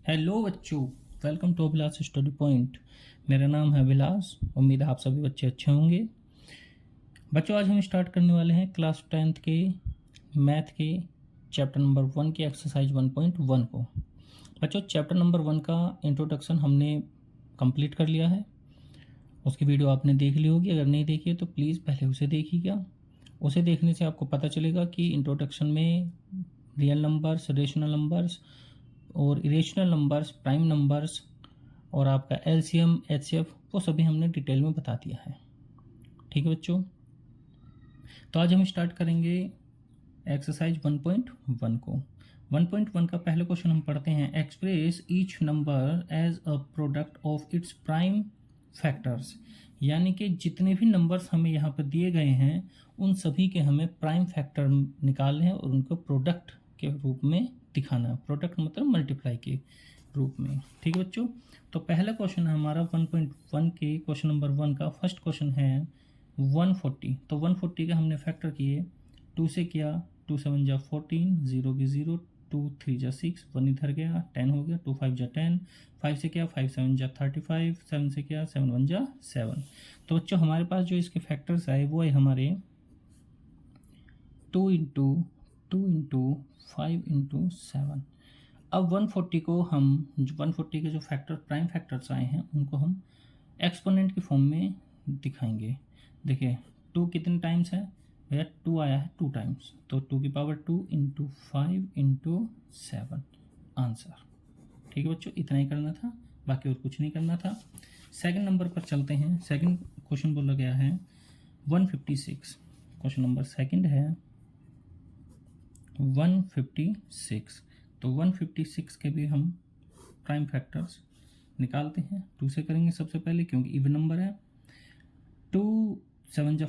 Hello बच्चों, welcome to Abhilash study point. मेरा नाम है अभिलाष। उम्मीद है आप सभी बच्चे अच्छे होंगे। बच्चों, आज हम स्टार्ट करने वाले हैं क्लास 10th के मैथ के चैप्टर नंबर 1 के एक्सरसाइज 1.1 को। बच्चों, चैप्टर नंबर 1 का इंट्रोडक्शन हमने कंप्लीट कर लिया है। उसकी वीडियो आपने देख ली होगी। अगर नहीं देखी है तो प्लीज़ पहले उसे देखिएगा। उसे देखने से आपको पता चलेगा कि इंट्रोडक्शन में रियल नंबर्स, रेशनल नंबर्स और इरेशनल नंबर्स, प्राइम नंबर्स और आपका एलसीएम, एचसीएफ, वो सभी हमने डिटेल में बता दिया है। ठीक है बच्चों, तो आज हम स्टार्ट करेंगे एक्सरसाइज 1.1 को। 1.1 का पहले क्वेश्चन हम पढ़ते हैं। Express each number as a product of its prime factors. यानी कि जितने भी नंबर्स हमें यहाँ पर दिए गए हैं उन सभी के हमें प्राइम फैक्टर निकालने हैं और उनको प्रोडक्ट के रूप में दिखाना है। प्रोडक्ट मतलब मल्टीप्लाई के रूप में। ठीक है बच्चों, तो पहला क्वेश्चन है हमारा 1.1 के क्वेश्चन नंबर 1 का। फर्स्ट क्वेश्चन है 140। तो 140 का हमने फैक्टर किए, 2 से किया, 2 7 जा 14, 0 की 0, 2 3 जा 6, 1 इधर गया, 10 हो गया, 2 5 जा 10, 5 से किया, 5 7 जा 35, 7 से किया, 7 1 जा 7। तो बच्चों हमारे पास जो इसके फैक्टर्स आए वो है हमारे 2 इंटू 5 इंटू 7। अब 140 को हम 140 के जो फैक्टर प्राइम फैक्टर्स आए हैं उनको हम एक्सपोनेंट की फॉर्म में दिखाएंगे। देखिए 2 कितने टाइम्स है भैया? 2 आया है 2 टाइम्स, तो 2 की पावर 2 इंटू 5 इंटू 7 आंसर। ठीक है बच्चों, इतना ही करना था, बाकी और कुछ नहीं करना था। सेकंड नंबर पर चलते हैं। सेकंड क्वेश्चन बोला गया है 156। क्वेश्चन नंबर सेकंड है 156। तो 156 के भी हम प्राइम फैक्टर्स निकालते हैं। 2 से करेंगे सबसे पहले क्योंकि इवन नंबर है। 2 7 जा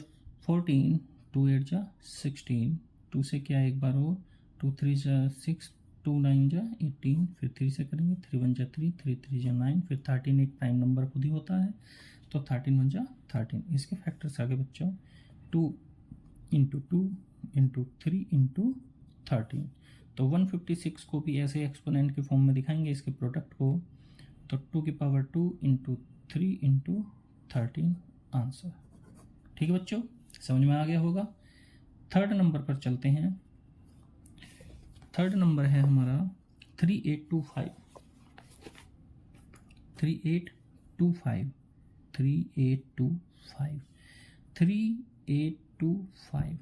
14, 2 8 जा 16, 2 से क्या एक बार और, 2 3 जा 6, 2 9 जा 18, फिर 3 से करेंगे, 3 1 जा 3, 3 3 जा 9, फिर 13 एक प्राइम नंबर खुद ही होता है, तो 13 1 जा 13। इसके फैक्टर्स आगे बच्चों 2 इंटू 2 इंटू 3 इंटू 13। तो 156 को भी ऐसे एक्सपोनेंट के फॉर्म में दिखाएंगे इसके प्रोडक्ट को। तो 2 की पावर 2 इंटू 3 इंटू 13 आंसर। ठीक है बच्चों, समझ में आ गया होगा। थर्ड नंबर पर चलते हैं। थर्ड नंबर है हमारा 3825। 3825 3825 3825।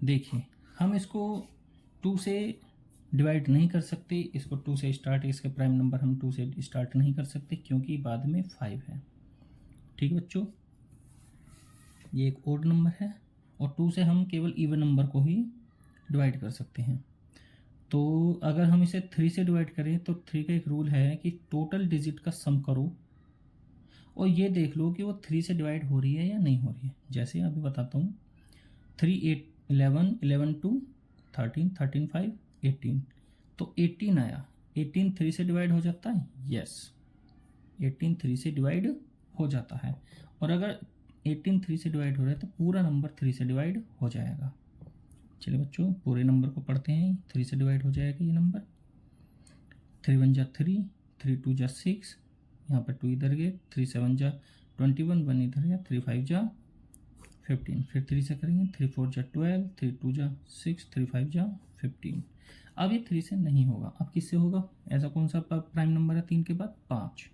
देखिए हम इसको 2 से डिवाइड नहीं कर सकते, इसको 2 से स्टार्ट, इसके प्राइम नंबर हम 2 से स्टार्ट नहीं कर सकते क्योंकि बाद में 5 है। ठीक है बच्चों, ये एक ओड नंबर है और 2 से हम केवल इवन नंबर को ही डिवाइड कर सकते हैं। तो अगर हम इसे 3 से डिवाइड करें तो 3 का एक रूल है कि टोटल डिजिट का सम करो और ये देख लो कि वो 3 से डिवाइड हो रही है या नहीं हो रही है। जैसे अभी बताता हूँ, 3 8 11, 11 2 13, 13 5 18, तो 18 आया। 18 3 से डिवाइड हो जाता है, यस 18 3 से डिवाइड हो जाता है। और अगर 18 3 से डिवाइड हो रहा है तो पूरा नंबर 3 से डिवाइड हो जाएगा। चलिए बच्चों पूरे नंबर को पढ़ते हैं। 3 से डिवाइड हो जाएगा ये नंबर। 3 1 जा 3, 3 2 जा 6, यहाँ पर 2 इधर गए, 3 7 जा 21, 1 इधर गया, 3 5 जा 15, फिर 3 से करेंगे, 3 4 जा 12, 3 2 जा 6, 3 5 जा 15। अब ये 3 से नहीं होगा, अब किससे होगा? ऐसा कौन सा प्राइम नंबर है 3 के बाद? 5।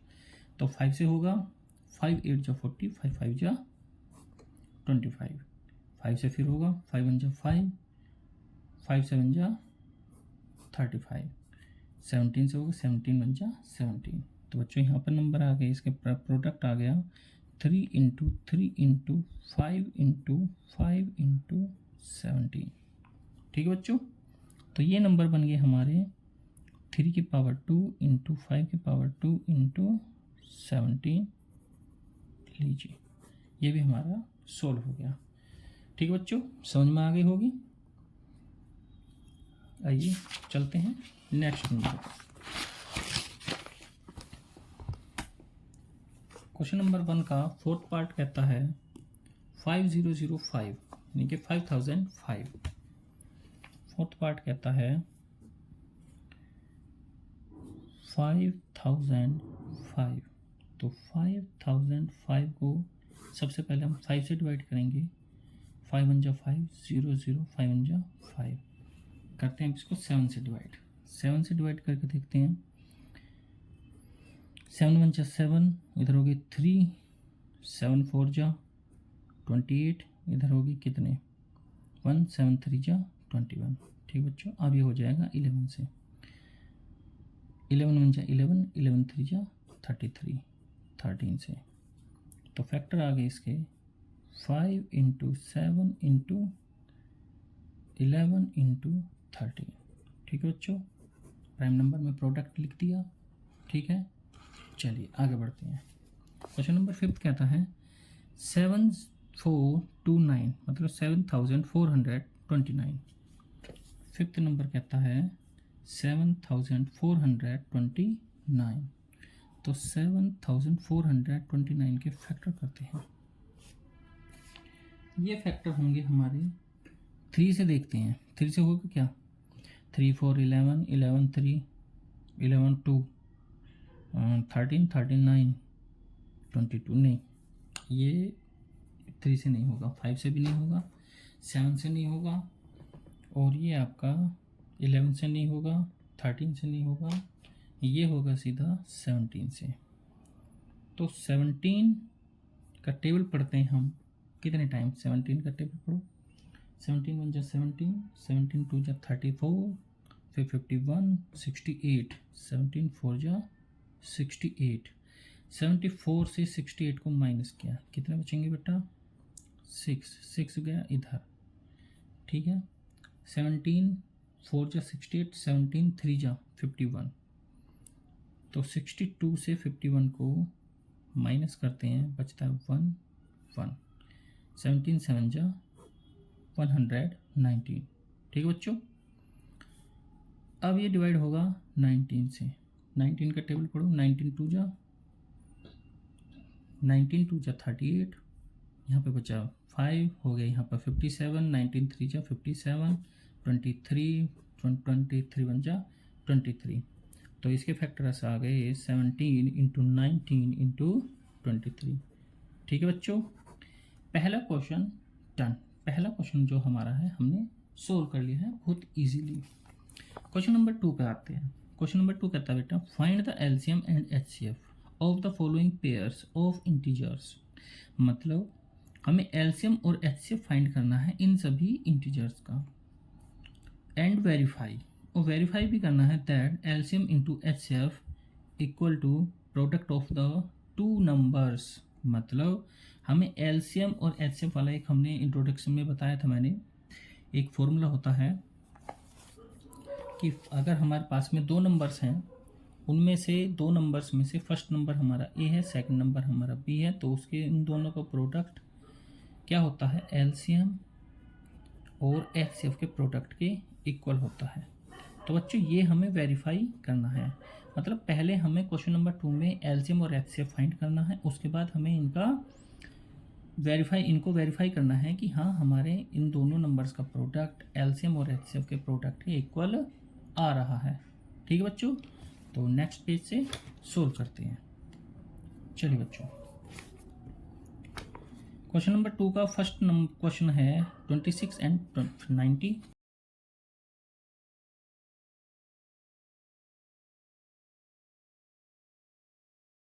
तो 5 से होगा। 5 8 जा 40, 5 5 जा 25। 5 से फिर होगा, 5 1 जा 5, 5 7 जा 35, 17 से होगा, 17 1 जा 17। तो बच्चों यहाँ पर नंबर आ गए, इसके प्रोडक्ट आ गया 3 इंटू 3 इंटू 5 इंटू 5 इंटू 17। ठीक है बच्चों, तो ये नंबर बन गए हमारे 3 की पावर 2 इंटू 5 की पावर 2 इंटू 17। लीजिए ये भी हमारा सोल्व हो गया। ठीक है बच्चों, समझ में आ गई होगी। आइए चलते हैं नेक्स्ट नंबर। क्वेश्चन नंबर 1 का फोर्थ पार्ट कहता है 5005 यानी कि 5005। फोर्थ पार्ट कहता है 5005, तो 5005 को सबसे पहले हम 5 से डिवाइड करेंगे। 5 1 जा 5, 0 0, 5 1 जा 5। करते हैं इसको 7 से डिवाइड। 7 से डिवाइड करके देखते हैं। 7 1 जा 7, इधर होगी 3, 7 4 जा 28, इधर होगी कितने 1, 7 3 जा 21। ठीक बच्चों, अब ये हो जाएगा 11 से। 11 1 जा 11, 11 3 जा 33, 13 से। तो फैक्टर आ गए इसके 5 × 7 × 11 × 13। ठीक है बच्चों, प्राइम नंबर में प्रोडक्ट लिख दिया। ठीक है, चलिए आगे बढ़ते हैं। क्वेश्चन नंबर 5 कहता है 7429, मतलब 7429। 5th नंबर कहता है 7429। तो 7429 के फैक्टर करते हैं। ये फैक्टर होंगे हमारे 3 से। देखते हैं 3 से होगा क्या। 3 4 11, 11 3, 11 2, 13 13 9, 22। नहीं, ये 3 से नहीं होगा, 5 से भी नहीं होगा, 7 से नहीं होगा, और ये आपका 11 से नहीं होगा, 13 से नहीं होगा, ये होगा सीधा 17 से। तो 17 का टेबल पढ़ते हैं हम। कितने टाइम 17 का टेबल पढ़ो। 17 1 जा 17, 17 2 जा 34, फिर 51, 68, 17 4 जा 68। 74 से 68 को माइनस किया, कितने बचेंगे बेटा 6 गया इधर। ठीक है, 17 4 जा 68, 17 3 जा 51। तो 62 से 51 को माइनस करते हैं, बचता है 1 1। 17 7 जा 119। ठीक है बच्चों, अब ये डिवाइड होगा 19 से। 19 का टेबल पढ़ो। 19 2 जा 38, यहाँ पे बचा 5 हो गया, यहाँ पर 57, 19 3 जा 57, 23 23 1 जा 23। तो इसके फैक्टर्स आ गए 17 × 19 × 23। ठीक है बच्चों, पहला क्वेश्चन डन। पहला क्वेश्चन जो हमारा है हमने सोल्व कर लिया है बहुत इजीली। क्वेश्चन नंबर 2 पे आते हैं। क्वेश्चन नंबर 2 कहता है बेटा find the LCM and HCF of the following pairs of integers. मतलब हमें एलसीएम और एचसीएफ फाइंड करना है इन सभी इंटीजर्स का, एंड वेरीफाई, और वेरीफाई भी करना है that LCM into HCF equal to product of the two numbers. मतलब हमें एलसीएम और एचसीएफ वाला एक हमने इंट्रोडक्शन में बताया था मैंने, एक फॉर्मूला होता है कि अगर हमारे पास में 2 नंबर्स हैं, उनमें से 2 नंबर्स में से फर्स्ट नंबर हमारा ए है, सेकंड नंबर हमारा बी है, तो उसके इन दोनों का प्रोडक्ट क्या होता है एलसीएम और एचसीएफ के प्रोडक्ट के इक्वल होता है। तो बच्चों ये हमें वेरीफाई करना है। मतलब पहले हमें क्वेश्चन नंबर 2 में एलसीएम और एचसीएफ फाइंड करना है, उसके बाद हमें इनको वेरीफाई करना है कि हाँ हमारे इन दोनों नंबर्स का प्रोडक्ट एलसीएम और एचसीएफ के प्रोडक्ट के इक्वल आ रहा है। ठीक है बच्चों, तो नेक्स्ट पेज से सोल्व करते हैं। चलिए बच्चों, क्वेश्चन नंबर 2 का फर्स्ट क्वेश्चन है 26 and 90।